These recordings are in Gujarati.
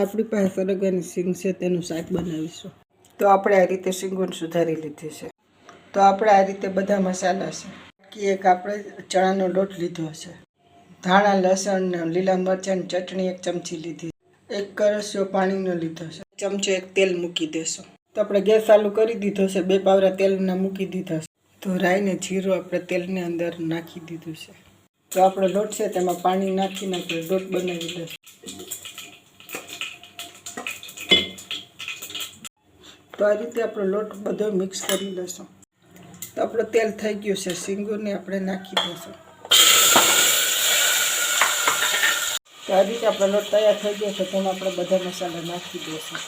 આપણી પાસે સરગવાની સિંગ છે, તેનું શાક બનાવીશું. તો આપણે આ રીતે સિંગોને સુધારી લીધી છે. તો આપણે આ રીતે બધા મસાલા છે કે એક આપણે ચણાનો લોટ લીધો છે, ધાણા, લસણ ને લીલા મરચાંની ચટણી 1 ચમચી લીધી, 1 કરસ્યો પાણીનો લીધો છે, 1 ચમચો તેલ મૂકી દેશું. તો આપણે ગેસ ચાલુ કરી દીધો છે, 2 પાવરા તેલના મૂકી દીધા છે. તો રાઈ ને જીરું આપણે તેલની અંદર નાખી દીધું છે. તો આપણો લોટ છે તેમાં પાણી નાખીને આપણે લોટ બનાવી લઈશું. તો આ રીતે આપણો લોટ બધો મિક્સ કરી લઈશું. તો આપણું તેલ થઈ ગયું છે, સિંગોને આપણે નાખી દઈશું. તો આ રીતે આપણો લોટ તૈયાર થઈ ગયો છે, તેમાં આપણે બધા મસાલા નાખી દઈશું.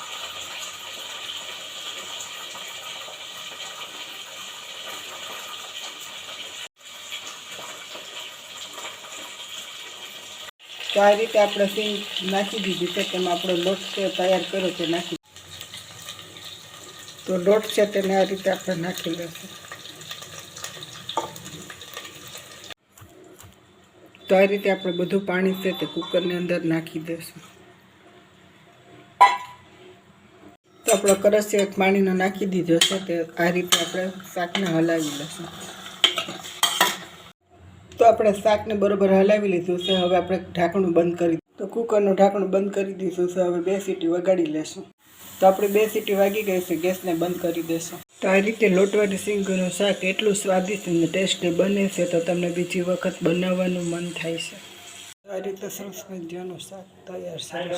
તો આ રીતે આપણે સિંગ નાખી દીધી છે, તેમાં આપણો લોટ છે તૈયાર કર્યો તે નાખી. તો લોટ છે તેને આ રીતે આપણે નાખી લઈશું. તો આ રીતે આપણે બધું પાણી છે તે કુકરની અંદર નાખી દઈશું. તો આપણો કરસ્યો 1 પાણીનો નાખી દીધો છે, તે આ રીતે આપણે શાકને હલાવી લઈશું. તો આપણે શાકને બરોબર હલાવી લીધું છે. હવે આપણે ઢાંકણું બંધ કરી, તો કુકરનું ઢાંકણું બંધ કરી દીધું છે. હવે 2 સીટી વગાડી લેશું. તો આપણે 2 સીટી વાગી ગઈ છે, ગેસને બંધ કરી દેશું. તો આ રીતે લોટવાળી સિંગનું શાક એટલું સ્વાદિષ્ટ અને ટેસ્ટી બને છે, તો તમને બીજી વખત બનાવવાનું મન થાય છે. આ રીતે સરસ મજાનું શાક તૈયાર છે.